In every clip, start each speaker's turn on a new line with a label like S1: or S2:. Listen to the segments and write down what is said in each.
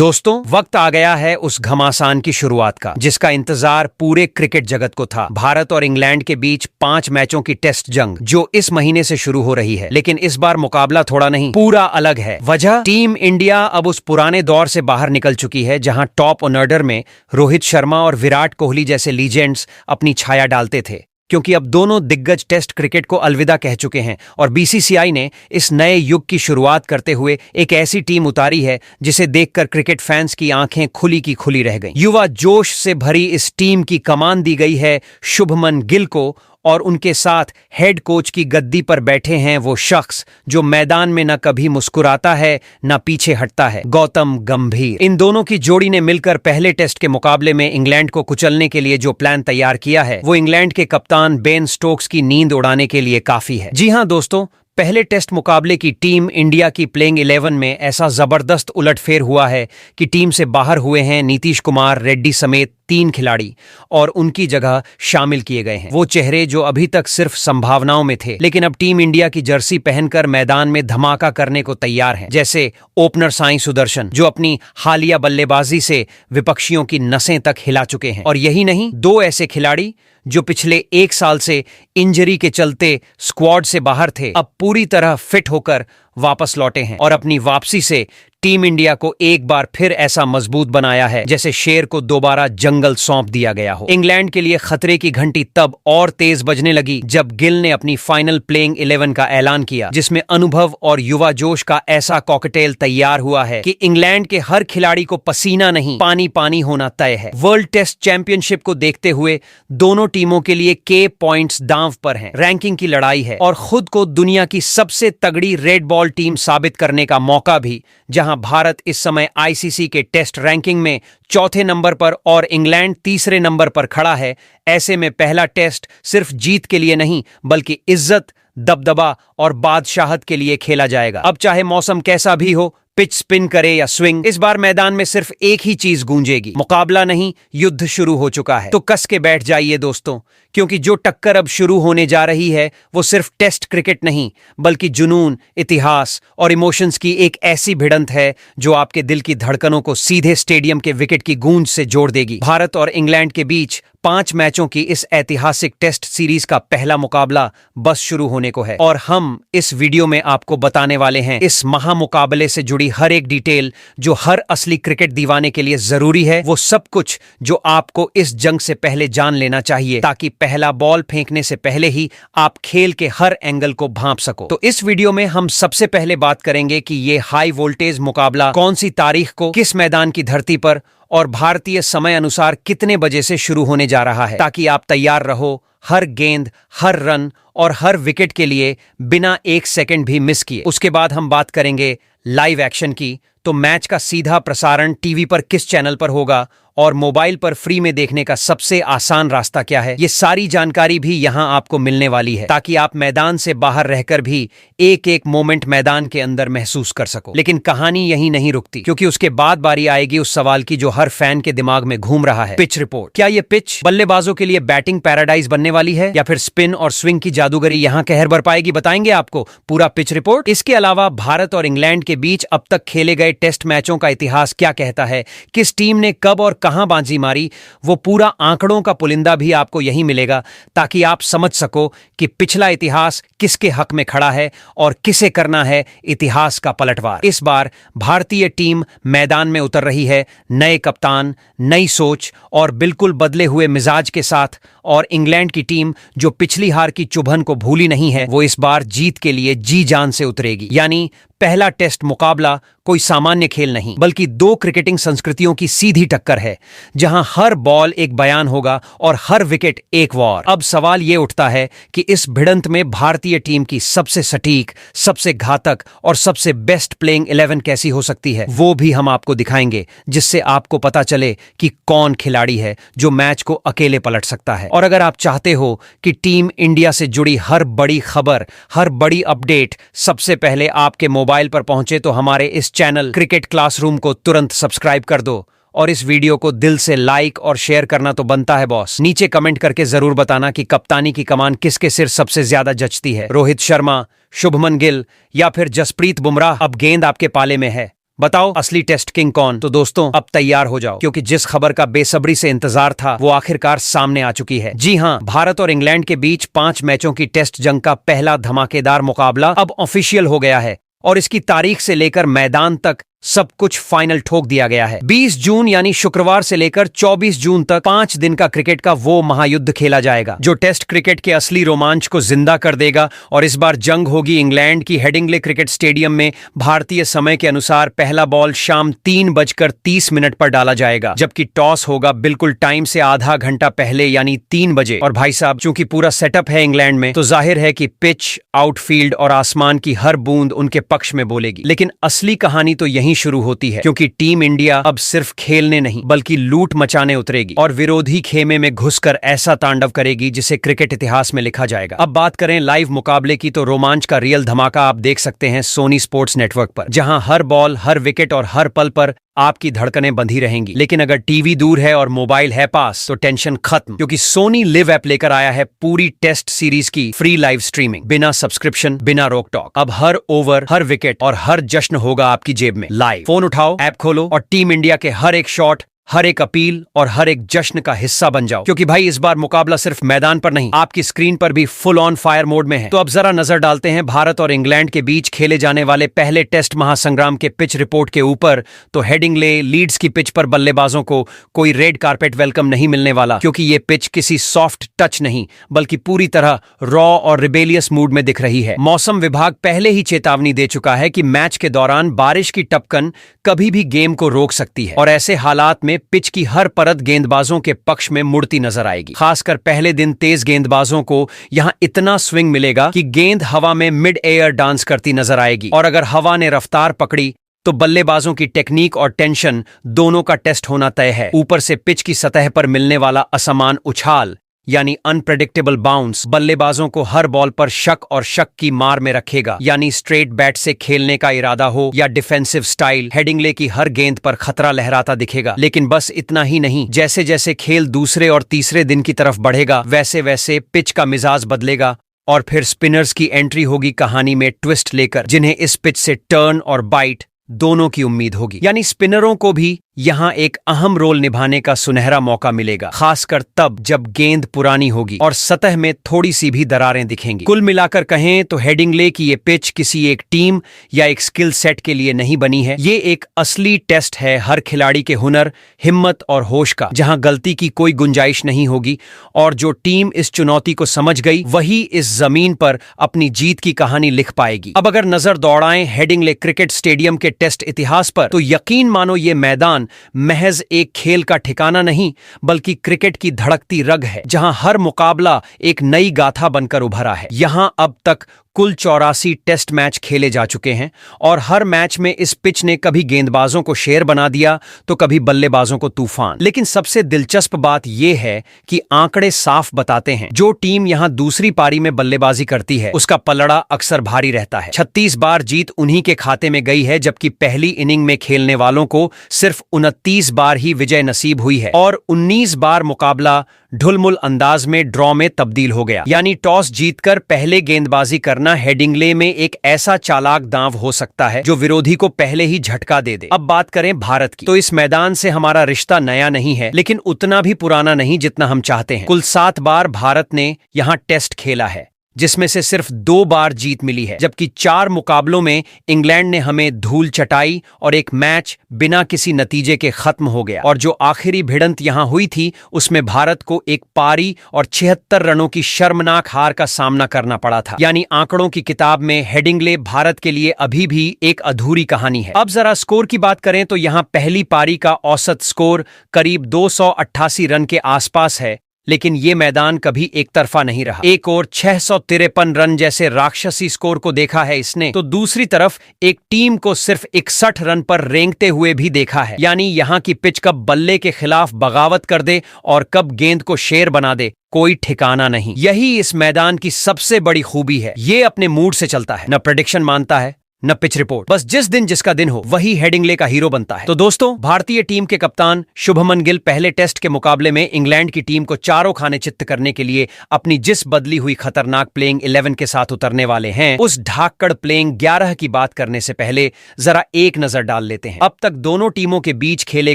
S1: दोस्तों, वक्त आ गया है उस घमासान की शुरुआत का जिसका इंतजार पूरे क्रिकेट जगत को था। भारत और इंग्लैंड के बीच 5 मैचों की टेस्ट जंग जो इस महीने से शुरू हो रही है। लेकिन इस बार मुकाबला थोड़ा नहीं, पूरा अलग है। वजह, टीम इंडिया अब उस पुराने दौर से बाहर निकल चुकी है जहां टॉप ऑर्डर में रोहित शर्मा और विराट कोहली जैसे लीजेंड्स अपनी छाया डालते थे, क्योंकि अब दोनों दिग्गज टेस्ट क्रिकेट को अलविदा कह चुके हैं और बीसीसीआई ने इस नए युग की शुरुआत करते हुए एक ऐसी टीम उतारी है जिसे देखकर क्रिकेट फैंस की आंखें खुली की खुली रह गईं। युवा जोश से भरी इस टीम की कमान दी गई है शुभमन गिल को और उनके साथ हेड कोच की गद्दी पर बैठे हैं वो शख्स जो मैदान में न कभी मुस्कुराता है न पीछे हटता है, गौतम गंभीर। इन दोनों की जोड़ी ने मिलकर पहले टेस्ट के मुकाबले में इंग्लैंड को कुचलने के लिए जो प्लान तैयार किया है वो इंग्लैंड के कप्तान बेन स्टोक्स की नींद उड़ाने के लिए काफी है। जी हां दोस्तों, पहले टेस्ट मुकाबले की टीम इंडिया की प्लेइंग 11 में ऐसा जबरदस्त उलटफेर हुआ है कि टीम से बाहर हुए हैं नीतीश कुमार रेड्डी समेत 3 खिलाड़ी और उनकी जगह शामिल किए गए हैं वो चेहरे जो अभी तक सिर्फ संभावनाओं में थे, लेकिन अब टीम इंडिया की जर्सी पहनकर मैदान में धमाका करने को तैयार हैं। जैसे ओपनर साई सुदर्शन जो अपनी हालिया बल्लेबाजी से विपक्षियों की नसें तक हिला चुके हैं। और यही नहीं, 2 ऐसे खिलाड़ी जो पिछले 1 साल से इंजरी के चलते स्क्वाड से बाहर थे, अब पूरी तरह फिट होकर वापस लौटे हैं और अपनी वापसी से टीम इंडिया को एक बार फिर ऐसा मजबूत बनाया है जैसे शेर को दोबारा जंगल सौंप दिया गया हो। इंग्लैंड के लिए खतरे की घंटी तब और तेज बजने लगी जब गिल ने अपनी फाइनल प्लेइंग 11 का ऐलान किया, जिसमें अनुभव और युवा जोश का ऐसा कॉकटेल तैयार हुआ है कि इंग्लैंड के हर खिलाड़ी को पसीना नहीं पानी पानी होना तय है। वर्ल्ड टेस्ट चैंपियनशिप को देखते हुए दोनों टीमों के लिए के पॉइंट्स दांव पर हैं, रैंकिंग की लड़ाई है और खुद को दुनिया की सबसे तगड़ी रेड बॉल टीम साबित करने का मौका भी, जहां भारत इस समय आईसीसी के टेस्ट रैंकिंग में 4थे नंबर पर और इंग्लैंड 3रे नंबर पर खड़ा है। ऐसे में पहला टेस्ट सिर्फ जीत के लिए नहीं बल्कि इज्जत, दबदबा और बादशाहत के लिए खेला जाएगा। अब चाहे मौसम कैसा भी हो, पिच स्पिन करे या स्विंग, इस बार मैदान में सिर्फ एक ही चीज गूंजेगी, मुकाबला नहीं, युद्ध शुरू हो चुका है। तो कस के बैठ जाइए दोस्तों, क्योंकि जो टक्कर अब शुरू होने जा रही है वो सिर्फ टेस्ट क्रिकेट नहीं बल्कि जुनून, इतिहास और इमोशंस की एक ऐसी भिड़ंत है जो आपके दिल की धड़कनों को सीधे स्टेडियम के विकेट की गूंज से जोड़ देगी। भारत और इंग्लैंड के बीच 5 मैचों की इस ऐतिहासिक टेस्ट सीरीज का पहला मुकाबला बस शुरू होने को है और हम इस वीडियो में आपको बताने वाले हैं इस महामुकाबले से जुड़ी हर एक डिटेल जो हर असली क्रिकेट दीवाने के लिए जरूरी है। वो सब कुछ जो आपको इस जंग से पहले जान लेना चाहिए ताकि पहला बॉल फेंकने से पहले ही आप खेल के हर एंगल को भांप सको। तो इस वीडियो में हम सबसे पहले बात करेंगे कि ये हाई वोल्टेज मुकाबला कौन सी तारीख को, किस मैदान की धरती पर और भारतीय समय अनुसार कितने बजे से शुरू होने जा रहा है, ताकि आप तैयार रहो हर गेंद, हर रन और हर विकेट के लिए बिना 1 सेकंड भी मिस किए। उसके बाद हम बात करेंगे लाइव एक्शन की, तो मैच का सीधा प्रसारण टीवी पर किस चैनल पर होगा और मोबाइल पर फ्री में देखने का सबसे आसान रास्ता क्या है, ये सारी जानकारी भी यहां आपको मिलने वाली है ताकि आप मैदान से बाहर रहकर भी एक एक मोमेंट मैदान के अंदर महसूस कर सको। लेकिन कहानी यहीं नहीं रुकती, क्योंकि उसके बाद बारी आएगी उस सवाल की जो हर फैन के दिमाग में घूम रहा है, पिच रिपोर्ट। क्या ये पिच बल्लेबाजों के लिए बैटिंग पैराडाइज बनने वाली है या फिर स्पिन और स्विंग की जादूगरी यहां कहर बरपाएगी? बताएंगे आपको पूरा पिच रिपोर्ट। इसके अलावा भारत और इंग्लैंड के बीच अब तक खेले गए टेस्ट मैचों का इतिहास क्या कहता है, किस टीम ने कब और कहां बाजी मारी, वो पूरा आंकड़ों का पुलिंदा भी आपको यही मिलेगा ताकि आप समझ सको कि पिछला इतिहास किसके हक में खड़ा है और किसे करना है इतिहास का पलटवार। इस बार भारतीय टीम मैदान में उतर रही है नए कप्तान, नई सोच और बिल्कुल बदले हुए मिजाज के साथ, और इंग्लैंड की टीम जो पिछली हार की चुभन को भूली नहीं है वो इस बार जीत के लिए जी जान से उतरेगी। यानी पहला टेस्ट मुकाबला कोई सामान्य खेल नहीं बल्कि 2 क्रिकेटिंग संस्कृतियों की सीधी टक्कर है, जहां हर बॉल एक बयान होगा और हर विकेट एक वॉर। अब सवाल यह उठता है कि इस भिड़ंत में भारतीय टीम की सबसे सटीक, सबसे घातक और सबसे बेस्ट प्लेइंग 11 कैसी हो सकती है, वो भी हम आपको दिखाएंगे, जिससे आपको पता चले कि कौन खिलाड़ी है जो मैच को अकेले पलट सकता है। और अगर आप चाहते हो कि टीम इंडिया से जुड़ी हर बड़ी खबर, हर बड़ी अपडेट सबसे पहले आपके मोबाइल पर पहुंचे, तो हमारे इस चैनल क्रिकेट क्लासरूम को तुरंत सब्सक्राइब कर दो और इस वीडियो को दिल से लाइक और शेयर करना तो बनता है बॉस। नीचे कमेंट करके जरूर बताना कि कप्तानी की कमान किसके सिर सबसे ज्यादा जचती है, रोहित शर्मा, शुभमन गिल या फिर जसप्रीत बुमराह। अब गेंद आपके पाले में है, बताओ असली टेस्ट किंग कौन? तो दोस्तों अब तैयार हो जाओ, क्योंकि जिस खबर का बेसब्री से इंतजार था वो आखिरकार सामने आ चुकी है। जी हाँ, भारत और इंग्लैंड के बीच 5 मैचों की टेस्ट जंग का पहला धमाकेदार मुकाबला अब ऑफिशियल हो गया है और इसकी तारीख से लेकर मैदान तक सब कुछ फाइनल ठोक दिया गया है। 20 जून यानी शुक्रवार से लेकर 24 जून तक 5 दिन का क्रिकेट का वो महायुद्ध खेला जाएगा जो टेस्ट क्रिकेट के असली रोमांच को जिंदा कर देगा। और इस बार जंग होगी इंग्लैंड की हेडिंग्ले क्रिकेट स्टेडियम में। भारतीय समय के अनुसार पहला बॉल शाम 3:30 पर डाला जाएगा, जबकि टॉस होगा बिल्कुल टाइम से आधा घंटा पहले यानी 3 बजे। और भाई साहब, चूंकि पूरा सेटअप है इंग्लैंड में, तो जाहिर है कि पिच, आउटफील्ड और आसमान की हर बूंद उनके पक्ष में बोलेगी। लेकिन असली कहानी तो यहीं शुरू होती है, क्योंकि टीम इंडिया अब सिर्फ खेलने नहीं बल्कि लूट मचाने उतरेगी और विरोधी खेमे में घुसकर ऐसा तांडव करेगी जिसे क्रिकेट इतिहास में लिखा जाएगा। अब बात करें लाइव मुकाबले की, तो रोमांच का रियल धमाका आप देख सकते हैं सोनी स्पोर्ट्स नेटवर्क पर, जहां हर बॉल, हर विकेट और हर पल पर आपकी धड़कनें बंधी रहेंगी। लेकिन अगर टीवी दूर है और मोबाइल है पास, तो टेंशन खत्म, क्योंकि सोनी लिव ऐप लेकर आया है पूरी टेस्ट सीरीज की फ्री लाइव स्ट्रीमिंग, बिना सब्सक्रिप्शन, बिना रोक टोक। अब हर ओवर, हर विकेट और हर जश्न होगा आपकी जेब में लाइव। फोन उठाओ, ऐप खोलो और टीम इंडिया के हर एक शॉट, हर एक अपील और हर एक जश्न का हिस्सा बन जाओ, क्योंकि भाई इस बार मुकाबला सिर्फ मैदान पर नहीं, आपकी स्क्रीन पर भी फुल ऑन फायर मोड में है। तो अब जरा नजर डालते हैं भारत और इंग्लैंड के बीच खेले जाने वाले पहले टेस्ट महासंग्राम के पिच रिपोर्ट के ऊपर। तो हेडिंग्ले, लीड्स की पिच पर बल्लेबाजों को कोई रेड कारपेट वेलकम नहीं मिलने वाला, क्योंकि ये पिच किसी सॉफ्ट टच नहीं बल्कि पूरी तरह रॉ और रिबेलियस मूड में दिख रही है। मौसम विभाग पहले ही चेतावनी दे चुका है कि मैच के दौरान बारिश की टपकन कभी भी गेम को रोक सकती है, और ऐसे हालात में पिच की हर परत गेंदबाजों के पक्ष में मुड़ती नजर आएगी। खासकर पहले दिन तेज गेंदबाजों को यहां इतना स्विंग मिलेगा कि गेंद हवा में मिड एयर डांस करती नजर आएगी, और अगर हवा ने रफ्तार पकड़ी तो बल्लेबाजों की टेक्निक और टेंशन दोनों का टेस्ट होना तय है। ऊपर से पिच की सतह पर मिलने वाला असमान उछाल यानी अनप्रेडिक्टेबल बाउंस बल्लेबाजों को हर बॉल पर शक और शक की मार में रखेगा, यानी स्ट्रेट बैट से खेलने का इरादा हो या डिफेंसिव स्टाइल, हेडिंग्ले की हर गेंद पर खतरा लहराता दिखेगा। लेकिन बस इतना ही नहीं, जैसे जैसे खेल दूसरे और तीसरे दिन की तरफ बढ़ेगा, वैसे वैसे पिच का मिजाज बदलेगा और फिर स्पिनर्स की एंट्री होगी कहानी में ट्विस्ट लेकर, जिन्हें इस पिच से टर्न और बाइट दोनों की उम्मीद होगी। यानी स्पिनरों को भी यहां एक अहम रोल निभाने का सुनहरा मौका मिलेगा, खासकर तब जब गेंद पुरानी होगी और सतह में थोड़ी सी भी दरारें दिखेंगी। कुल मिलाकर कहें तो हेडिंग्ले की ये पिच किसी एक टीम या एक स्किल सेट के लिए नहीं बनी है। ये एक असली टेस्ट है हर खिलाड़ी के हुनर, हिम्मत और होश का, जहां गलती की कोई गुंजाइश नहीं होगी। और जो टीम इस चुनौती को समझ गई, वही इस जमीन पर अपनी जीत की कहानी लिख पाएगी। अब अगर नजर दौड़ाएं हेडिंग्ले क्रिकेट स्टेडियम के टेस्ट इतिहास पर, तो यकीन मानो ये मैदान महज एक खेल का ठिकाना नहीं बल्कि क्रिकेट की धड़कती रग है, जहां हर मुकाबला एक नई गाथा बनकर उभरा है। यहां अब तक कुल 84 टेस्ट मैच खेले जा चुके हैं और हर मैच में इस पिच ने कभी गेंदबाजों को शेर बना दिया तो कभी बल्लेबाजों को तूफान। लेकिन सबसे दिलचस्प बात यह है कि आंकड़े साफ बताते हैं, जो टीम यहां दूसरी पारी में बल्लेबाजी करती है उसका पलड़ा अक्सर भारी रहता है। 36 बार जीत उन्हीं के खाते में गई है, जबकि पहली इनिंग में खेलने वालों को सिर्फ 29 बार ही विजय नसीब हुई है और 19 बार मुकाबला ढुलमुल अंदाज में ड्रॉ में तब्दील हो गया। यानी टॉस जीतकर पहले गेंदबाजी करना हेडिंग्ले में एक ऐसा चालाक दांव हो सकता है जो विरोधी को पहले ही झटका दे दे। अब बात करें भारत की, तो इस मैदान से हमारा रिश्ता नया नहीं है, लेकिन उतना भी पुराना नहीं जितना हम चाहते हैं। कुल 7 बार भारत ने यहां टेस्ट खेला है, जिसमें से सिर्फ 2 बार जीत मिली है, जबकि 4 मुकाबलों में इंग्लैंड ने हमें धूल चटाई और एक मैच बिना किसी नतीजे के खत्म हो गया। और जो आखिरी भिड़ंत यहां हुई थी उसमें भारत को एक पारी और 76 रनों की शर्मनाक हार का सामना करना पड़ा था। यानी आंकड़ों की किताब में हेडिंग्ले भारत के लिए अभी भी एक अधूरी कहानी है। अब जरा स्कोर की बात करें तो यहां पहली पारी का औसत स्कोर करीब 288 रन के आसपास है, लेकिन ये मैदान कभी एक तरफा नहीं रहा। एक ओर 653 रन जैसे राक्षसी स्कोर को देखा है इसने, तो दूसरी तरफ एक टीम को सिर्फ 61 रन पर रेंगते हुए भी देखा है। यानी यहाँ की पिच कब बल्ले के खिलाफ बगावत कर दे और कब गेंद को शेर बना दे, कोई ठिकाना नहीं। यही इस मैदान की सबसे बड़ी खूबी है, ये अपने मूड से चलता है, न प्रेडिक्शन मानता है, न पिच रिपोर्ट। बस जिस दिन जिसका दिन हो वही हेडिंग्ले का हीरो बनता है। तो दोस्तों, भारतीय टीम के कप्तान शुभमन गिल पहले टेस्ट के मुकाबले में इंग्लैंड की टीम को चारों खाने चित्त करने के लिए अपनी जिस बदली हुई खतरनाक प्लेइंग 11 के साथ उतरने वाले हैं, उस ढाकड़ प्लेइंग 11 की बात करने से पहले जरा एक नजर डाल लेते हैं। अब तक दोनों टीमों के बीच खेले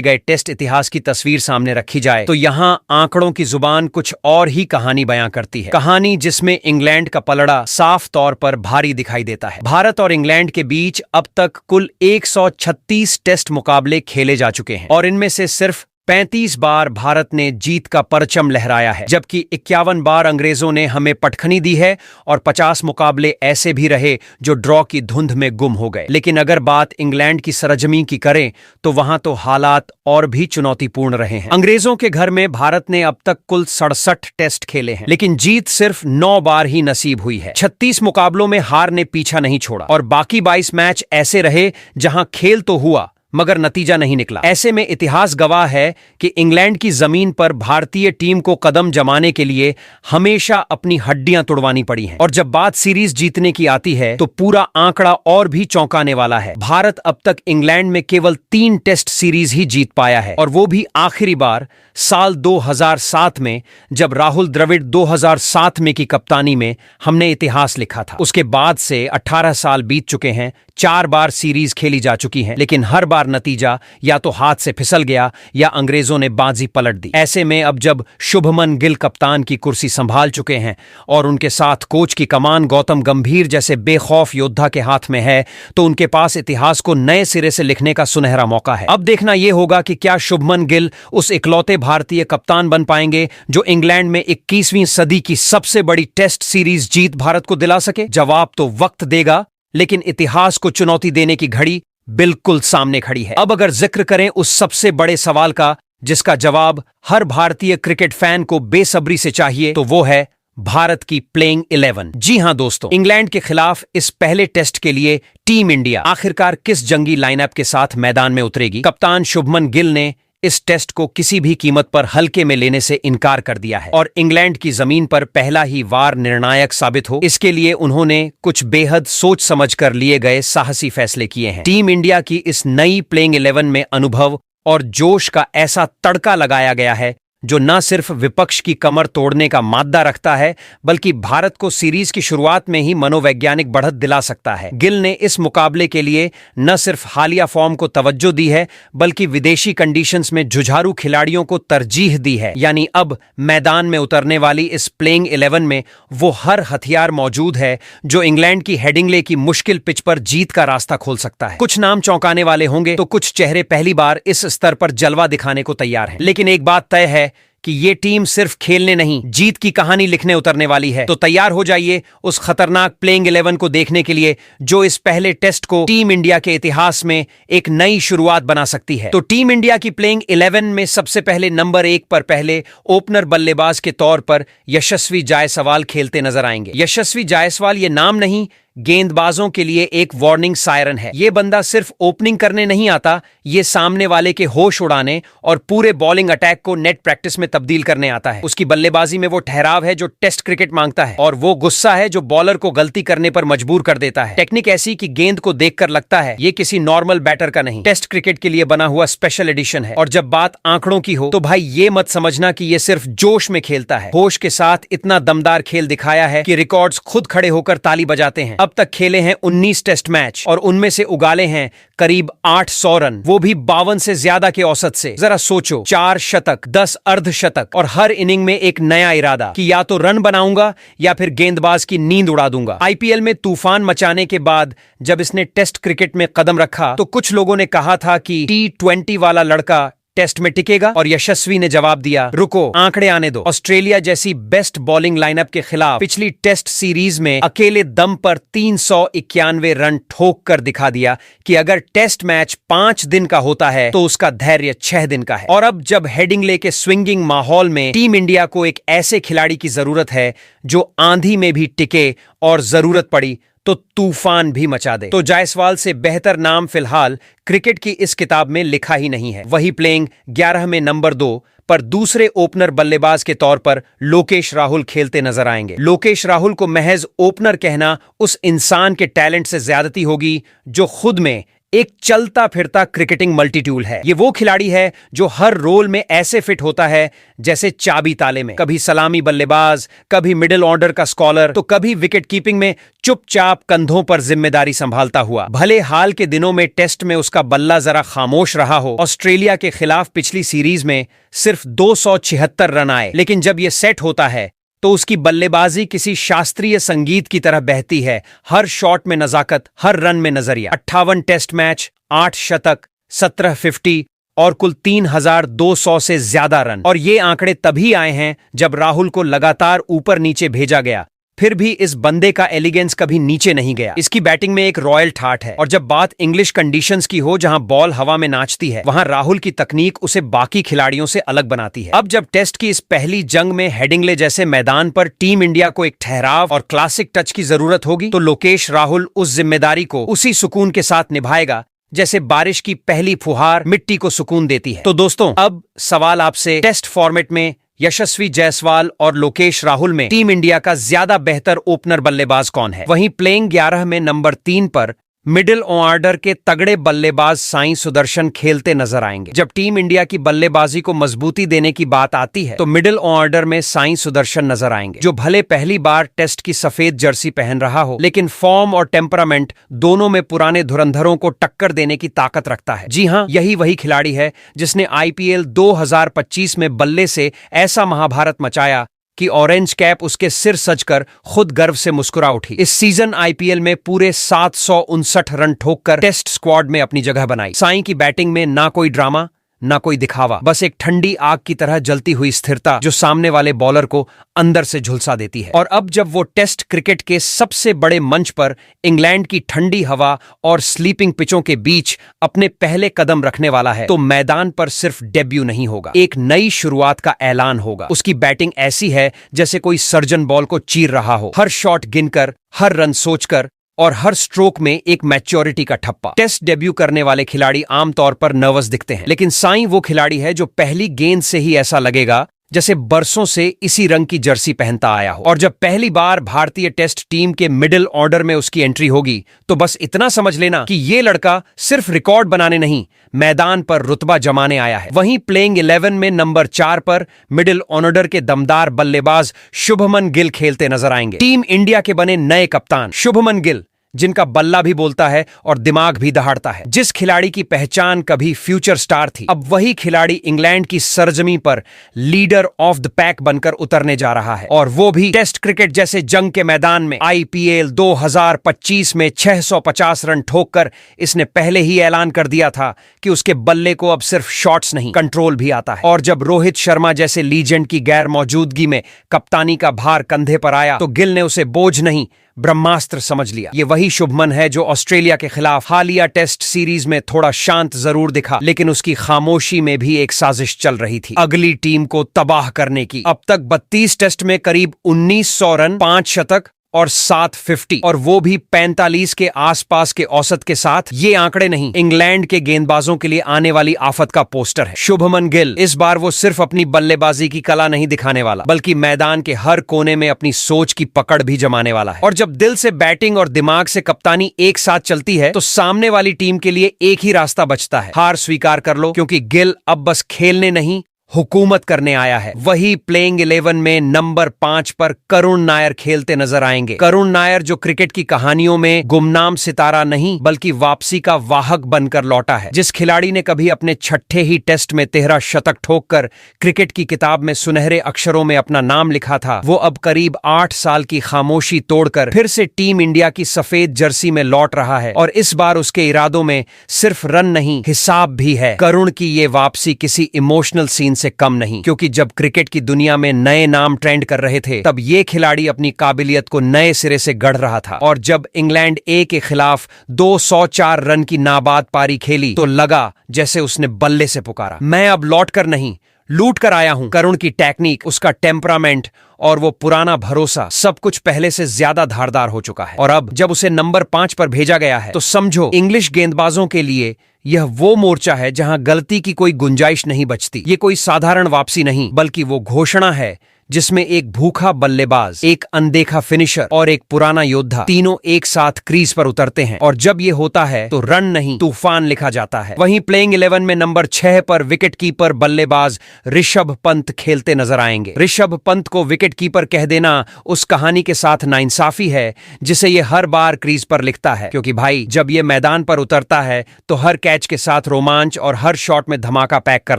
S1: गए टेस्ट इतिहास की तस्वीर सामने रखी जाए तो यहाँ आंकड़ों की जुबान कुछ और ही कहानी बयां करती है। कहानी जिसमें इंग्लैंड का पलड़ा साफ तौर पर भारी दिखाई देता है। भारत और इंग्लैंड के बीच अब तक कुल 136 टेस्ट मुकाबले खेले जा चुके हैं और इनमें से सिर्फ 35 बार भारत ने जीत का परचम लहराया है, जबकि 51 बार अंग्रेजों ने हमें पटखनी दी है और 50 मुकाबले ऐसे भी रहे जो ड्रॉ की धुंध में गुम हो गए। लेकिन अगर बात इंग्लैंड की सरजमी की करें तो वहां तो हालात और भी चुनौतीपूर्ण रहे हैं। अंग्रेजों के घर में भारत ने अब तक कुल 67 टेस्ट खेले हैं, लेकिन जीत सिर्फ 9 बार ही नसीब हुई है। 36 मुकाबलों में हार ने पीछा नहीं छोड़ा और बाकी 22 मैच ऐसे रहे जहां खेल तो हुआ मगर नतीजा नहीं निकला। ऐसे में इतिहास गवाह है कि इंग्लैंड की जमीन पर भारतीय टीम को कदम जमाने के लिए हमेशा अपनी हड्डियां तुड़वानी पड़ी हैं। और जब बात सीरीज जीतने की आती है तो पूरा आंकड़ा और भी चौंकाने वाला है। भारत अब तक इंग्लैंड में केवल 3 टेस्ट सीरीज ही जीत पाया है और वो भी आखिरी बार साल 2007 में, जब राहुल द्रविड़ 2007 में की कप्तानी में हमने इतिहास लिखा था। उसके बाद से 18 साल बीत चुके हैं, 4 बार सीरीज खेली जा चुकी हैं, लेकिन हर बार नतीजा या तो हाथ से फिसल गया या अंग्रेजों ने बाजी पलट दी। ऐसे में अब जब शुभमन गिल कप्तान की कुर्सी संभाल चुके हैं और उनके साथ कोच की कमान गौतम गंभीर जैसे बेखौफ योद्धा के हाथ में है, तो उनके पास इतिहास को नए सिरे से लिखने का सुनहरा मौका है। अब देखना यह होगा कि क्या शुभमन गिल उस इकलौते भारतीय कप्तान बन पाएंगे जो इंग्लैंड में 21वीं सदी की सबसे बड़ी टेस्ट सीरीज जीत भारत को दिला सके। जवाब तो वक्त देगा, लेकिन इतिहास को चुनौती देने की घड़ी बिल्कुल सामने खड़ी है। अब अगर जिक्र करें उस सबसे बड़े सवाल का जिसका जवाब हर भारतीय क्रिकेट फैन को बेसब्री से चाहिए, तो वो है भारत की प्लेइंग 11। जी हां दोस्तों, इंग्लैंड के खिलाफ इस पहले टेस्ट के लिए टीम इंडिया आखिरकार किस जंगी लाइनअप के साथ मैदान में उतरेगी। कप्तान शुभमन गिल ने इस टेस्ट को किसी भी कीमत पर हल्के में लेने से इनकार कर दिया है और इंग्लैंड की जमीन पर पहला ही वार निर्णायक साबित हो, इसके लिए उन्होंने कुछ बेहद सोच समझकर लिए गए साहसी फैसले किए हैं। टीम इंडिया की इस नई प्लेइंग 11 में अनुभव और जोश का ऐसा तड़का लगाया गया है जो न सिर्फ विपक्ष की कमर तोड़ने का माद्दा रखता है, बल्कि भारत को सीरीज की शुरुआत में ही मनोवैज्ञानिक बढ़त दिला सकता है। गिल ने इस मुकाबले के लिए न सिर्फ हालिया फॉर्म को तवज्जो दी है, बल्कि विदेशी कंडीशंस में जुझारू खिलाड़ियों को तरजीह दी है। यानी अब मैदान में उतरने वाली इस प्लेइंग 11 में वो हर हथियार मौजूद है जो इंग्लैंड की हेडिंग्ले की मुश्किल पिच पर जीत का रास्ता खोल सकता है। कुछ नाम चौंकाने वाले होंगे तो कुछ चेहरे पहली बार इस स्तर पर जलवा दिखाने को तैयार हैं। लेकिन एक बात तय है कि ये टीम सिर्फ खेलने नहीं, जीत की कहानी लिखने उतरने वाली है। तो तैयार हो जाइए उस खतरनाक प्लेइंग 11 को देखने के लिए जो इस पहले टेस्ट को टीम इंडिया के इतिहास में एक नई शुरुआत बना सकती है। तो टीम इंडिया की प्लेइंग 11 में सबसे पहले नंबर 1 पर पहले ओपनर बल्लेबाज के तौर पर यशस्वी जायसवाल खेलते नजर आएंगे। यशस्वी जायसवाल ये नाम नहीं, गेंदबाजों के लिए एक वार्निंग सायरन है। ये बंदा सिर्फ ओपनिंग करने नहीं आता, ये सामने वाले के होश उड़ाने और पूरे बॉलिंग अटैक को नेट प्रैक्टिस में तब्दील करने आता है। उसकी बल्लेबाजी में वो ठहराव है जो टेस्ट क्रिकेट मांगता है और वो गुस्सा है जो बॉलर को गलती करने पर मजबूर कर देता है। टेक्निक ऐसी कि गेंद को देखकर लगता है ये किसी नॉर्मल बैटर का नहीं, टेस्ट क्रिकेट के लिए बना हुआ स्पेशल एडिशन है। और जब बात आंकड़ों की हो तो भाई ये मत समझना कि ये सिर्फ जोश में खेलता है। होश के साथ इतना दमदार खेल दिखाया है कि रिकॉर्ड्स खुद खड़े होकर ताली बजाते हैं। अब तक खेले हैं 19 टेस्ट मैच और उनमें से उगाले हैं करीब 800 रन, वो भी 52 से ज्यादा के औसत से। जरा सोचो, 4 शतक, 10 अर्धशतक और हर इनिंग में एक नया इरादा कि या तो रन बनाऊंगा या फिर गेंदबाज की नींद उड़ा दूंगा। आईपीएल में तूफान मचाने के बाद जब इसने टेस्ट क्रिकेट में कदम रखा तो कुछ लोगों ने कहा था कि T20 वाला लड़का टेस्ट में टिकेगा, और यशस्वी ने जवाब दिया, रुको, आंकड़े आने दो। ऑस्ट्रेलिया जैसी बेस्ट बॉलिंग लाइनअप के खिलाफ पिछली टेस्ट सीरीज में अकेले दम पर 391 रन ठोक कर दिखा दिया कि अगर टेस्ट मैच 5 दिन का होता है तो उसका धैर्य 6 दिन का है। और अब जब हेडिंग्ले के स्विंगिंग माहौल में टीम इंडिया को एक ऐसे खिलाड़ी की जरूरत है जो आंधी में भी टिके और जरूरत पड़ी तो तूफान भी मचा दे, तो जायसवाल से बेहतर नाम फिलहाल क्रिकेट की इस किताब में लिखा ही नहीं है। वही प्लेइंग 11 में नंबर 2 पर दूसरे ओपनर बल्लेबाज के तौर पर लोकेश राहुल खेलते नजर आएंगे। लोकेश राहुल को महज ओपनर कहना उस इंसान के टैलेंट से ज्यादती होगी जो खुद में एक चलता फिरता क्रिकेटिंग मल्टीट्यूल है। ये वो खिलाड़ी है जो हर रोल में ऐसे फिट होता है जैसे चाबी ताले में, कभी सलामी बल्लेबाज, कभी मिडिल ऑर्डर का स्कॉलर, तो कभी विकेट कीपिंग में चुपचाप कंधों पर जिम्मेदारी संभालता हुआ। भले हाल के दिनों में टेस्ट में उसका बल्ला जरा खामोश रहा हो, ऑस्ट्रेलिया के खिलाफ पिछली सीरीज में सिर्फ 276 रन आए, लेकिन जब यह सेट होता है तो उसकी बल्लेबाजी किसी शास्त्रीय संगीत की तरह बहती है। हर शॉट में नजाकत, हर रन में नजरिया। 58 टेस्ट मैच, 8 शतक, 17 50 और कुल 3200 से ज्यादा रन। और ये आंकड़े तभी आए हैं जब राहुल को लगातार ऊपर नीचे भेजा गया, फिर भी इस बंदे का एलिगेंस कभी नीचे नहीं गया। इसकी बैटिंग में एक रॉयल ठाठ है, और जब बात इंग्लिश कंडीशंस की हो जहां बॉल हवा में नाचती है, वहां राहुल की तकनीक उसे बाकी खिलाड़ियों से अलग बनाती है। अब जब टेस्ट की इस पहली जंग में हेडिंग्ले जैसे मैदान पर टीम इंडिया को एक ठहराव और क्लासिक टच की जरूरत होगी, तो लोकेश राहुल उस जिम्मेदारी को उसी सुकून के साथ निभाएगा जैसे बारिश की पहली फुहार मिट्टी को सुकून देती है। तो दोस्तों, अब सवाल आपसे, टेस्ट फॉर्मेट में यशस्वी जायसवाल और लोकेश राहुल में टीम इंडिया का ज्यादा बेहतर ओपनर बल्लेबाज कौन है? वहीं प्लेइंग 11 में नंबर 3 पर मिडिल ऑर्डर के तगड़े बल्लेबाज साई सुदर्शन खेलते नजर आएंगे। जब टीम इंडिया की बल्लेबाजी को मजबूती देने की बात आती है तो मिडिल ऑर्डर में साई सुदर्शन नजर आएंगे, जो भले पहली बार टेस्ट की सफेद जर्सी पहन रहा हो, लेकिन फॉर्म और टेम्परामेंट दोनों में पुराने धुरंधरों को टक्कर देने की ताकत रखता है। जी हां, यही वही खिलाड़ी है जिसने IPL 2025 में बल्ले से ऐसा महाभारत मचाया कि ऑरेंज कैप उसके सिर सजकर खुद गर्व से मुस्कुरा उठी। इस सीजन IPL में पूरे 759 रन ठोककर टेस्ट स्क्वाड में अपनी जगह बनाई। साई की बैटिंग में ना कोई ड्रामा, ना कोई दिखावा, बस एक ठंडी आग की तरह जलती हुई स्थिरता जो सामने वाले बॉलर को अंदर से झुलसा देती है। और अब जब वो टेस्ट क्रिकेट के सबसे बड़े मंच पर इंग्लैंड की ठंडी हवा और स्लीपिंग पिचों के बीच अपने पहले कदम रखने वाला है, तो मैदान पर सिर्फ डेब्यू नहीं होगा, एक नई शुरुआत का ऐलान होगा। उसकी बैटिंग ऐसी है जैसे कोई सर्जन बॉल को चीर रहा हो, हर शॉट गिनकर, हर रन सोचकर और हर स्ट्रोक में एक मैच्योरिटी का ठप्पा। टेस्ट डेब्यू करने वाले खिलाड़ी आमतौर पर नर्वस दिखते हैं, लेकिन साई वो खिलाड़ी है जो पहली गेंद से ही ऐसा लगेगा जैसे बरसों से इसी रंग की जर्सी पहनता आया हो। और जब पहली बार भारतीय टेस्ट टीम के मिडिल ऑर्डर में उसकी एंट्री होगी, तो बस इतना समझ लेना कि ये लड़का सिर्फ रिकॉर्ड बनाने नहीं, मैदान पर रुतबा जमाने आया है। वहीं प्लेइंग 11 में नंबर 4 पर मिडिल ऑर्डर के दमदार बल्लेबाज शुभमन गिल खेलते नजर आएंगे। टीम इंडिया के बने नए कप्तान शुभमन गिल, जिनका बल्ला भी बोलता है और दिमाग भी दहाड़ता है। जिस खिलाड़ी की पहचान कभी फ्यूचर स्टार थी, अब वही खिलाड़ी इंग्लैंड की सरजमी पर लीडर ऑफ द पैक बनकर उतरने जा रहा है, और वो भी टेस्ट क्रिकेट जैसे जंग के मैदान में। IPL 2025 में 650 रन ठोककर इसने पहले ही ऐलान कर दिया था कि उसके बल्ले को अब सिर्फ शॉट्स नहीं, कंट्रोल भी आता है। और जब रोहित शर्मा जैसे लीजेंड की गैर मौजूदगी में कप्तानी का भार कंधे पर आया, तो गिल ने उसे बोझ नहीं, ब्रह्मास्त्र समझ लिया। ये वही शुभमन है जो ऑस्ट्रेलिया के खिलाफ हालिया टेस्ट सीरीज में थोड़ा शांत जरूर दिखा, लेकिन उसकी खामोशी में भी एक साजिश चल रही थी, अगली टीम को तबाह करने की। अब तक 32 टेस्ट में करीब 1900 रन, 5 शतक और 750, और वो भी 45 के आसपास के औसत के साथ। ये आंकड़े नहीं, इंग्लैंड के गेंदबाजों के लिए आने वाली आफत का पोस्टर है। शुभमन गिल, इस बार वो सिर्फ अपनी बल्लेबाजी की कला नहीं दिखाने वाला, बल्कि मैदान के हर कोने में अपनी सोच की पकड़ भी जमाने वाला है। और जब दिल से बैटिंग और दिमाग से कप्तानी एक साथ चलती है, तो सामने वाली टीम के लिए एक ही रास्ता बचता है, हार स्वीकार कर लो, क्योंकि गिल अब बस खेलने नहीं, हुकूमत करने आया है। वही प्लेइंग 11 में नंबर 5 पर करुण नायर खेलते नजर आएंगे। करुण नायर जो क्रिकेट की कहानियों में गुमनाम सितारा नहीं, बल्कि वापसी का वाहक बनकर लौटा है। जिस खिलाड़ी ने कभी अपने छठे ही टेस्ट में 13 शतक ठोककर क्रिकेट की किताब में सुनहरे अक्षरों में अपना नाम लिखा था, वो अब करीब 8 साल की खामोशी तोड़कर फिर से टीम इंडिया की सफेद जर्सी में लौट रहा है। और इस बार उसके इरादों में सिर्फ रन नहीं, हिसाब भी है। करुण की ये वापसी किसी इमोशनल सीन से कम नहीं, क्योंकि जब क्रिकेट की दुनिया में नए नाम ट्रेंड कर रहे थे, तब ये खिलाड़ी अपनी काबिलियत को नए सिरे से गढ़ रहा था। और जब इंग्लैंड ए के खिलाफ 204 रन की नाबाद पारी खेली, तो लगा जैसे उसने बल्ले से पुकारा, मैं अब लौट कर नहीं, लूट कर आया हूं। करुण की टेक्निक, उसका टेम्परामेंट और वो पुराना भरोसा, सब कुछ पहले से ज्यादा धारदार हो चुका है। और अब जब उसे नंबर 5 पर भेजा गया है, तो समझो इंग्लिश गेंदबाजों के लिए यह वो मोर्चा है जहां गलती की कोई गुंजाइश नहीं बचती। ये कोई साधारण वापसी नहीं, बल्कि वो घोषणा है जिसमें एक भूखा बल्लेबाज, एक अनदेखा फिनिशर और एक पुराना योद्धा तीनों एक साथ क्रीज पर उतरते हैं। और जब ये होता है तो रन नहीं, तूफान लिखा जाता है। वहीं प्लेइंग 11 में नंबर 6 पर विकेट कीपर बल्लेबाज ऋषभ पंत खेलते नजर आएंगे। ऋषभ पंत को विकेट कीपर कह देना उस कहानी के साथ नाइंसाफी है जिसे ये हर बार क्रीज पर लिखता है, क्योंकि भाई जब ये मैदान पर उतरता है तो हर कैच के साथ रोमांच और हर शॉट में धमाका पैक कर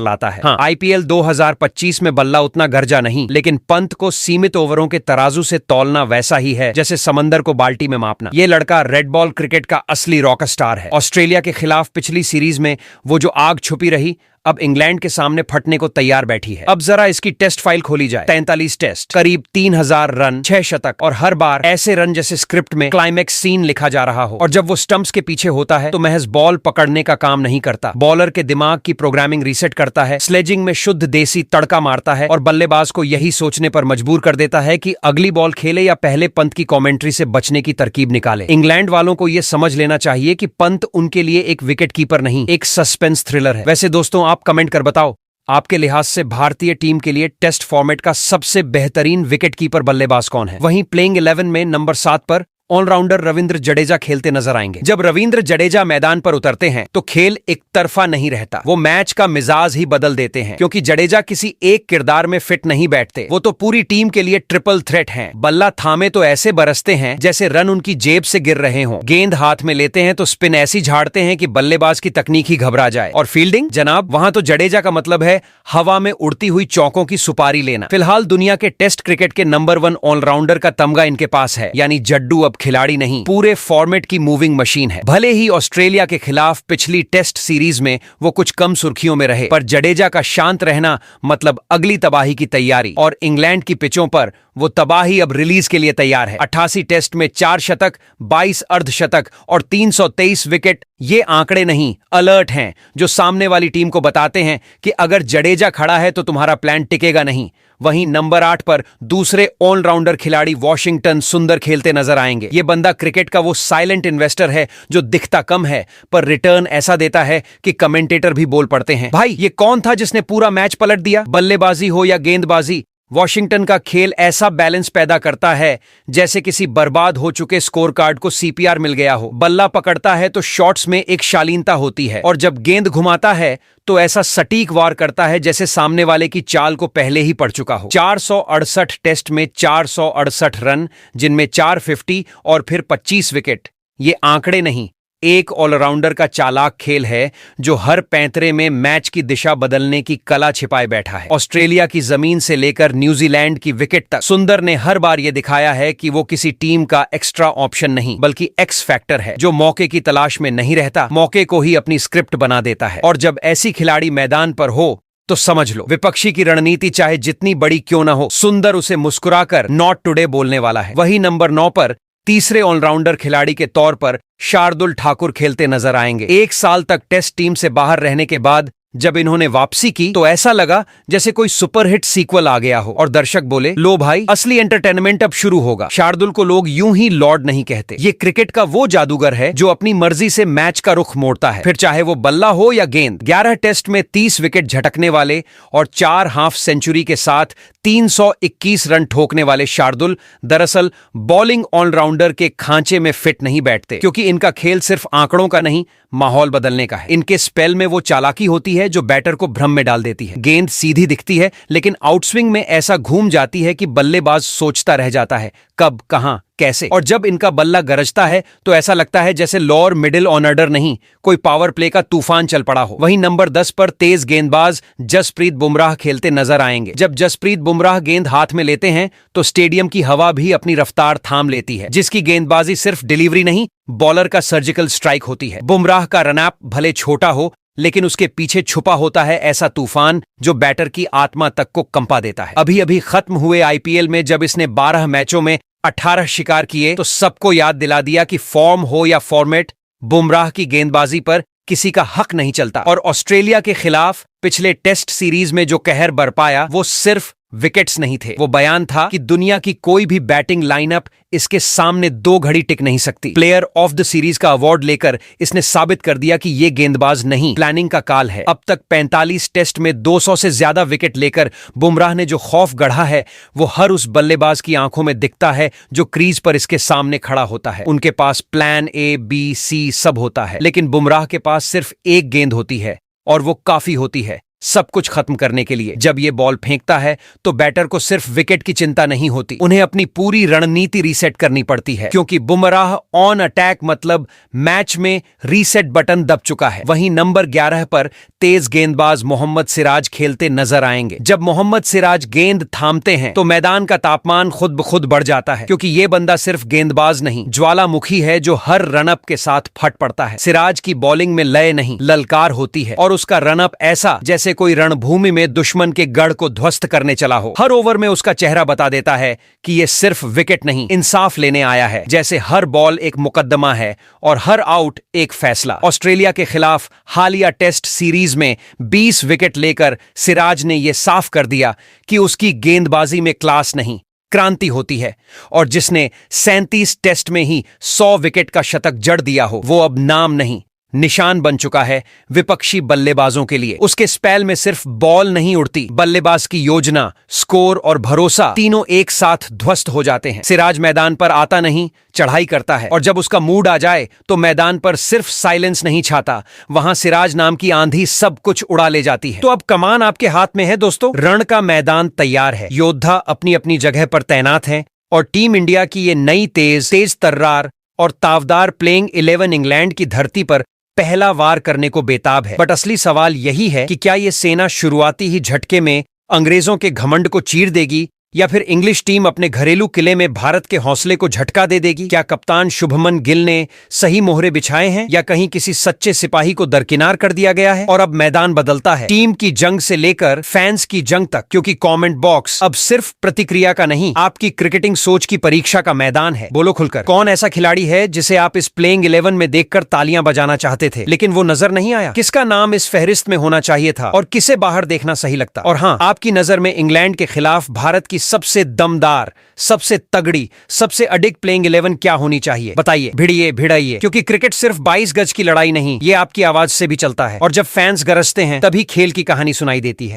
S1: लाता है। हाँ, आईपीएल 2025 में बल्ला उतना गरजा नहीं, लेकिन पंत को सीमित ओवरों के तराजू से तौलना वैसा ही है जैसे समंदर को बाल्टी में मापना। ये लड़का रेड बॉल क्रिकेट का असली रॉक स्टार है। ऑस्ट्रेलिया के खिलाफ पिछली सीरीज में वो जो आग छुपी रही, अब इंग्लैंड के सामने फटने को तैयार बैठी है। अब जरा इसकी टेस्ट फाइल खोली जाए। 43 टेस्ट, करीब 3000 रन, 6 शतक और हर बार ऐसे रन जैसे स्क्रिप्ट में क्लाइमेक्स सीन लिखा जा रहा हो। और जब वो स्टंप्स के पीछे होता है तो महज बॉल पकड़ने का काम नहीं करता, बॉलर के दिमाग की प्रोग्रामिंग रीसेट करता है, स्लेजिंग में शुद्ध देसी तड़का मारता है और बल्लेबाज को यही सोचने पर मजबूर कर देता है कि अगली बॉल खेले या पहले पंत की कॉमेंट्री से बचने की तरकीब निकाले। इंग्लैंड वालों को यह समझ लेना चाहिए कि पंत उनके लिए एक विकेट कीपर नहीं, एक सस्पेंस थ्रिलर है। वैसे दोस्तों, आप कमेंट कर बताओ, आपके लिहाज से भारतीय टीम के लिए टेस्ट फॉर्मेट का सबसे बेहतरीन विकेटकीपर बल्लेबाज कौन है? वहीं प्लेइंग 11 में नंबर 7 पर ऑलराउंडर रविंद्र जडेजा खेलते नजर आएंगे। जब रविंद्र जडेजा मैदान पर उतरते हैं तो खेल एक तरफा नहीं रहता, वो मैच का मिजाज ही बदल देते हैं, क्योंकि जडेजा किसी एक किरदार में फिट नहीं बैठते, वो तो पूरी टीम के लिए ट्रिपल थ्रेट हैं। बल्ला थामे तो ऐसे बरसते हैं जैसे रन उनकी जेब से गिर रहे हों, गेंद हाथ में लेते हैं तो स्पिन ऐसी झाड़ते हैं कि बल्लेबाज की तकनीक ही घबरा जाए। और फील्डिंग जनाब, वहां तो जडेजा का मतलब है हवा में उड़ती हुई चौकों की सुपारी लेना। फिलहाल दुनिया के टेस्ट क्रिकेट के नंबर 1 ऑलराउंडर का तमगा इनके पास है, यानी जड्डू अब खिलाड़ी नहीं, पूरे फॉर्मेट की मूविंग मशीन है। भले ही ऑस्ट्रेलिया के खिलाफ पिछली टेस्ट सीरीज में वो कुछ कम सुर्खियों में रहे, पर जडेजा का शांत रहना मतलब अगली तबाही की तैयारी। और इंग्लैंड की पिचों पर वो तबाही अब रिलीज के लिए तैयार है। 88 टेस्ट में 4 शतक, 22 अर्धशतक और 323 विकेट, ये आंकड़े नहीं, अलर्ट हैं जो सामने वाली टीम को बताते हैं कि अगर जडेजा खड़ा है तो तुम्हारा प्लान टिकेगा नहीं। वहीं नंबर 8 पर दूसरे ऑलराउंडर खिलाड़ी वॉशिंगटन सुंदर खेलते नजर आएंगे। ये बंदा क्रिकेट का वो साइलेंट इन्वेस्टर है जो दिखता कम है पर रिटर्न ऐसा देता है कि कमेंटेटर भी बोल पड़ते हैं, भाई ये कौन था जिसने पूरा मैच पलट दिया? बल्लेबाजी हो या गेंदबाजी, वॉशिंगटन का खेल ऐसा बैलेंस पैदा करता है जैसे किसी बर्बाद हो चुके स्कोर कार्ड को सीपीआर मिल गया हो। बल्ला पकड़ता है तो शॉट्स में एक शालीनता होती है, और जब गेंद घुमाता है तो ऐसा सटीक वार करता है जैसे सामने वाले की चाल को पहले ही पड़ चुका हो। 468 टेस्ट में 468 रन, जिनमें 450 और फिर 25 विकेट। ये आंकड़े नहीं, एक ऑलराउंडर का चालाक खेल है जो हर पैंतरे में मैच की दिशा बदलने की कला छिपाए बैठा है। ऑस्ट्रेलिया की जमीन से लेकर न्यूजीलैंड की विकेट तक सुंदर ने हर बार यह दिखाया है कि वो किसी टीम का एक्स्ट्रा ऑप्शन नहीं, बल्कि एक्स फैक्टर है जो मौके की तलाश में नहीं रहता, मौके को ही अपनी स्क्रिप्ट बना देता है। और जब ऐसी खिलाड़ी मैदान पर हो तो समझ लो विपक्षी की रणनीति चाहे जितनी बड़ी क्यों ना हो, सुंदर उसे मुस्कुराकर नॉट टुडे बोलने वाला है। वही नंबर 9 पर तीसरे ऑलराउंडर खिलाड़ी के तौर पर शार्दुल ठाकुर खेलते नजर आएंगे। 1 साल तक टेस्ट टीम से बाहर रहने के बाद जब इन्होंने वापसी की तो ऐसा लगा जैसे कोई सुपरहिट सीक्वल आ गया हो, और दर्शक बोले, लो भाई असली एंटरटेनमेंट अब शुरू होगा। शार्दुल को लोग यूं ही लॉर्ड नहीं कहते, ये क्रिकेट का वो जादूगर है जो अपनी मर्जी से मैच का रुख मोड़ता है, फिर चाहे वो बल्ला हो या गेंद। 11 टेस्ट में 30 विकेट झटकने वाले और 4 हाफ सेंचुरी के साथ 321 रन ठोकने वाले शार्दुल दरअसल बॉलिंग ऑलराउंडर के खांचे में फिट नहीं बैठते, क्योंकि इनका खेल सिर्फ आंकड़ों का नहीं, माहौल बदलने का है। इनके स्पेल में वो चालाकी होती है जो बैटर को भ्रम में डाल देती है। गेंद सीधी दिखती है लेकिन आउटस्विंग में ऐसा घूम जाती है कि बल्लेबाज सोचता रह जाता है कब, कहां, कैसे। और जब इनका बल्ला गरजता है तो ऐसा लगता है जैसे लोअर मिडिल ऑर्डर नहीं, कोई पावर प्ले का तूफान चल पड़ा हो। वहीं नंबर 10 पर तेज गेंदबाज जसप्रीत बुमराह खेलते नजर आएंगे। जब जसप्रीत बुमराह गेंद हाथ में लेते हैं तो स्टेडियम की हवा भी अपनी रफ्तार थाम लेती है, जिसकी गेंदबाजी सिर्फ डिलीवरी नहीं, बॉलर का सर्जिकल स्ट्राइक होती है। बुमराह का रनअप भले छोटा हो लेकिन उसके पीछे छुपा होता है ऐसा तूफान जो बैटर की आत्मा तक को कंपा देता है। अभी अभी खत्म हुए आईपीएल में जब इसने 12 मैचों में 18 शिकार किए तो सबको याद दिला दिया कि फॉर्म हो या फॉर्मेट, बुमराह की गेंदबाजी पर किसी का हक नहीं चलता। और ऑस्ट्रेलिया के खिलाफ पिछले टेस्ट सीरीज में जो कहर बरपाया वो सिर्फ विकेट्स नहीं थे। वो बयान था कि दुनिया की कोई भी बैटिंग लाइनअप इसके सामने 2 घड़ी टिक नहीं सकती। प्लेयर ऑफ द सीरीज का अवार्ड लेकर इसने साबित कर दिया कि ये गेंदबाज नहीं, प्लानिंग का काल है। अब तक 45 टेस्ट में 200 से ज्यादा विकेट लेकर बुमराह ने जो खौफ गढ़ा है वो हर उस बल्लेबाज की आंखों में दिखता है जो क्रीज पर इसके सामने खड़ा होता है। उनके पास प्लान A, B, C सब होता है, लेकिन बुमराह के पास सिर्फ एक गेंद होती है और वो काफी होती है सब कुछ खत्म करने के लिए। जब ये बॉल फेंकता है तो बैटर को सिर्फ विकेट की चिंता नहीं होती, उन्हें अपनी पूरी रणनीति रीसेट करनी पड़ती है, क्योंकि बुमराह ऑन अटैक मतलब मैच में रीसेट बटन दब चुका है। वहीं नंबर 11 पर तेज गेंदबाज मोहम्मद सिराज खेलते नजर आएंगे। जब मोहम्मद सिराज गेंद थामते हैं तो मैदान का तापमान खुद ब खुद बढ़ जाता है, क्योंकि ये बंदा सिर्फ गेंदबाज नहीं, ज्वालामुखी है जो हर रनअप के साथ फट पड़ता है। सिराज की बॉलिंग में लय नहीं, ललकार होती है और उसका रनअप ऐसा जैसे कोई रणभूमि में दुश्मन के गढ़ को ध्वस्त करने चला हो। हर ओवर में उसका चेहरा बता देता है कि ये सिर्फ विकेट नहीं, इंसाफ लेने आया है। जैसे हर बॉल एक मुकदमा है और हर आउट एक फैसला। ऑस्ट्रेलिया के खिलाफ हालिया टेस्ट सीरीज में 20 विकेट लेकर सिराज ने यह साफ कर दिया कि उसकी गेंदबाजी में क्लास नहीं, क्रांति होती है। और जिसने 37 टेस्ट में ही 100 विकेट का शतक जड़ दिया हो, वो अब नाम नहीं, निशान बन चुका है विपक्षी बल्लेबाजों के लिए। उसके स्पेल में सिर्फ बॉल नहीं उड़ती, बल्लेबाज की योजना, स्कोर और भरोसा तीनों एक साथ ध्वस्त हो जाते हैं। सिराज मैदान पर आता नहीं, चढ़ाई करता है, और जब उसका मूड आ जाए तो मैदान पर सिर्फ साइलेंस नहीं छाता, वहां सिराज नाम की आंधी सब कुछ उड़ा ले जाती है। तो अब कमान आपके हाथ में है दोस्तों, रण का मैदान तैयार है, योद्धा अपनी अपनी जगह पर तैनात हैं और टीम इंडिया की ये नई तेज तर्रार और तावदार प्लेइंग 11 इंग्लैंड की धरती पर पहला वार करने को बेताब है। बट असली सवाल यही है कि क्या ये सेना शुरुआती ही झटके में अंग्रेजों के घमंड को चीर देगी, या फिर इंग्लिश टीम अपने घरेलू किले में भारत के हौसले को झटका दे देगी? क्या कप्तान शुभमन गिल ने सही मोहरे बिछाए हैं, या कहीं किसी सच्चे सिपाही को दरकिनार कर दिया गया है? और अब मैदान बदलता है, टीम की जंग से लेकर फैंस की जंग तक, क्योंकि कमेंट बॉक्स अब सिर्फ प्रतिक्रिया का नहीं, आपकी क्रिकेटिंग सोच की परीक्षा का मैदान है। बोलो खुलकर, कौन ऐसा खिलाड़ी है जिसे आप इस प्लेइंग 11 में देखकर तालियां बजाना चाहते थे लेकिन वो नजर नहीं आया? किसका नाम इस फहरिस्त में होना चाहिए था और किसे बाहर देखना सही लगता? और हाँ, आपकी नजर में इंग्लैंड के खिलाफ भारत की सबसे दमदार, सबसे तगड़ी, सबसे अडिग प्लेइंग 11 क्या होनी चाहिए? बताइए, भिड़ाइए, क्योंकि क्रिकेट सिर्फ 22 गज की लड़ाई नहीं, ये आपकी आवाज से भी चलता है, और जब फैंस गरजते हैं तभी खेल की कहानी सुनाई देती है।